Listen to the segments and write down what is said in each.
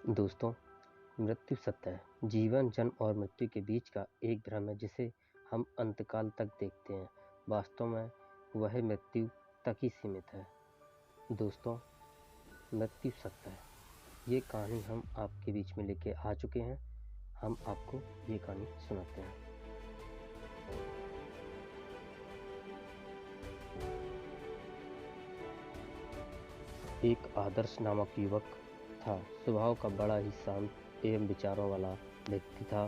दोस्तों, मृत्यु सत्य है। जीवन, जन्म और मृत्यु के बीच का एक भ्रम है जिसे हम अंतकाल तक देखते हैं। वास्तव में वह मृत्यु तक ही सीमित है। दोस्तों, मृत्यु सत्य है। ये कहानी हम आपके बीच में लेके आ चुके हैं। हम आपको ये कहानी सुनाते हैं। एक आदर्श नामक युवक था। स्वभाव का बड़ा ही शांत एवं विचारों वाला व्यक्ति था।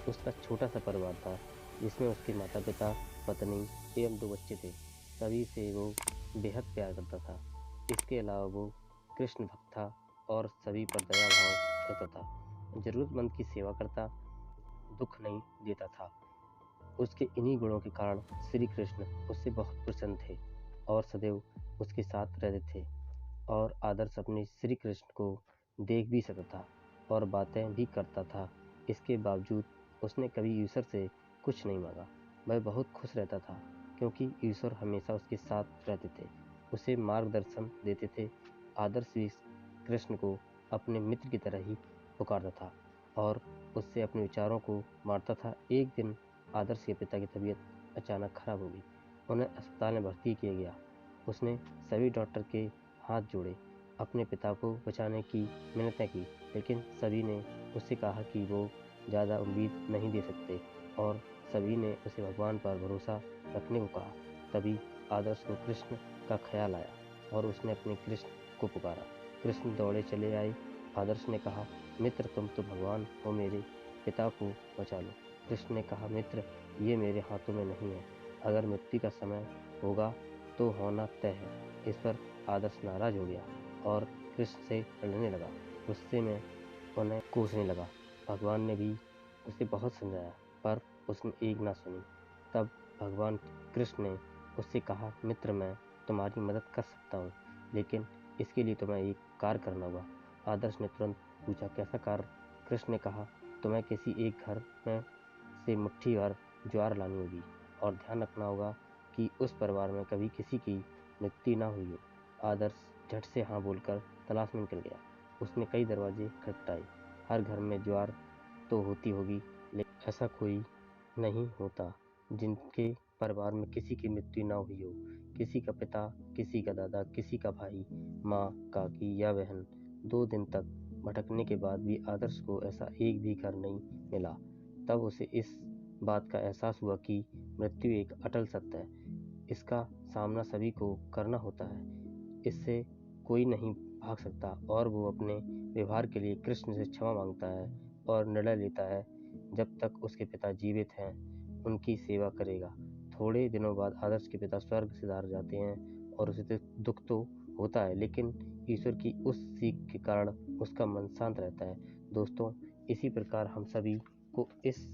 उसका छोटा सा परिवार था जिसमें उसके माता पिता, पत्नी एवं 2 बच्चे थे। सभी से वो बेहद प्यार करता था। इसके अलावा वो कृष्ण भक्त था और सभी पर दया भाव रखता था। जरूरतमंद की सेवा करता, दुख नहीं देता था। उसके इन्हीं गुणों के कारण श्री कृष्ण उससे बहुत प्रसन्न थे और सदैव उसके साथ रहते थे। और आदर्श अपने श्री कृष्ण को देख भी सकता था और बातें भी करता था। इसके बावजूद उसने कभी ईश्वर से कुछ नहीं मांगा। वह बहुत खुश रहता था क्योंकि ईश्वर हमेशा उसके साथ रहते थे, उसे मार्गदर्शन देते थे। आदर्श भी कृष्ण को अपने मित्र की तरह ही पुकारता था और उससे अपने विचारों को बांटता था। एक दिन आदर्श के पिता की तबीयत अचानक खराब हो गई। उन्हें अस्पताल में भर्ती किया गया। उसने सभी डॉक्टर के हाथ जोड़े, अपने पिता को बचाने की मिन्नतें की, लेकिन सभी ने उससे कहा कि वो ज़्यादा उम्मीद नहीं दे सकते और सभी ने उसे भगवान पर भरोसा रखने को कहा। तभी आदर्श को कृष्ण का ख्याल आया और उसने अपने कृष्ण को पुकारा। कृष्ण दौड़े चले आए। आदर्श ने कहा, मित्र तुम तो भगवान हो, मेरे पिता को बचा लो। कृष्ण ने कहा, मित्र ये मेरे हाथों में नहीं है। अगर मृत्यु का समय होगा तो होना तय है। इस पर आदर्श नाराज हो गया और कृष्ण से लड़ने लगा। गुस्से में उन्हें कोसने लगा। भगवान ने भी उसे बहुत समझाया पर उसने एक ना सुनी। तब भगवान कृष्ण ने उससे कहा, मित्र मैं तुम्हारी मदद कर सकता हूँ, लेकिन इसके लिए तुम्हें एक कार्य करना होगा। आदर्श ने तुरंत पूछा, कैसा कार्य? कृष्ण ने कहा, तुम्हें किसी एक घर में से मुट्ठी भर ज्वार लानी होगी और ध्यान रखना होगा कि उस परिवार में कभी किसी की मृत्यु ना हुई हो। आदर्श झट से हाँ बोलकर तलाश में निकल गया। उसने कई दरवाजे खटखटाए। हर घर में ज्वार तो होती होगी, लेकिन ऐसा कोई नहीं होता जिनके परिवार में किसी की मृत्यु ना हुई हो। किसी का पिता, किसी का दादा, किसी का भाई, माँ, काकी या बहन। 2 दिन तक भटकने के बाद भी आदर्श को ऐसा एक भी घर नहीं मिला। तब उसे इस बात का एहसास हुआ कि मृत्यु एक अटल सत्य है। इसका सामना सभी को करना होता है। इससे कोई नहीं भाग सकता और वो अपने व्यवहार के लिए कृष्ण से क्षमा मांगता है और निर्णय लेता है जब तक उसके पिता जीवित हैं उनकी सेवा करेगा। थोड़े दिनों बाद आदर्श के पिता स्वर्ग सिधार जाते हैं और उसे दुख तो होता है, लेकिन ईश्वर की उस सीख के कारण उसका मन शांत रहता है। दोस्तों, इसी प्रकार हम सभी को इस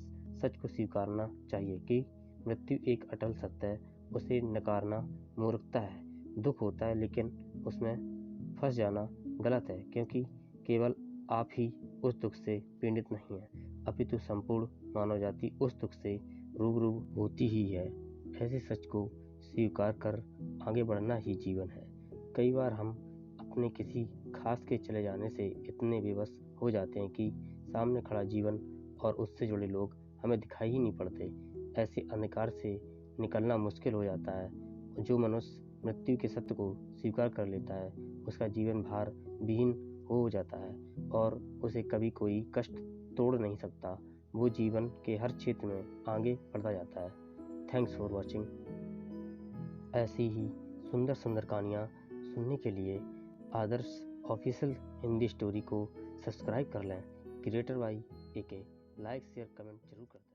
सच को स्वीकारना चाहिए कि मृत्यु एक अटल सत्य है। उसे नकारना मूर्खता है। दुख होता है, लेकिन उसमें फंस जाना गलत है, क्योंकि केवल आप ही उस दुख से पीड़ित नहीं हैं, अपितु संपूर्ण मानव जाति उस दुख से रूबरू होती ही है। ऐसे सच को स्वीकार कर आगे बढ़ना ही जीवन है। कई बार हम अपने किसी खास के चले जाने से इतने बेबस हो जाते हैं कि सामने खड़ा जीवन और उससे जुड़े लोग हमें दिखाई ही नहीं पड़ते। ऐसे अंधकार से निकलना मुश्किल हो जाता है। जो मनुष्य मृत्यु के सत्य को स्वीकार कर लेता है, उसका जीवन भार विहीन हो जाता है और उसे कभी कोई कष्ट तोड़ नहीं सकता। वो जीवन के हर क्षेत्र में आगे बढ़ता जाता है। Thanks for watching. ऐसी ही सुंदर सुंदर कहानियाँ सुनने के लिए आदर्श ऑफिशियल हिंदी स्टोरी को सब्सक्राइब कर लें। Creator by AK। Like share comment जरूर करते हैं।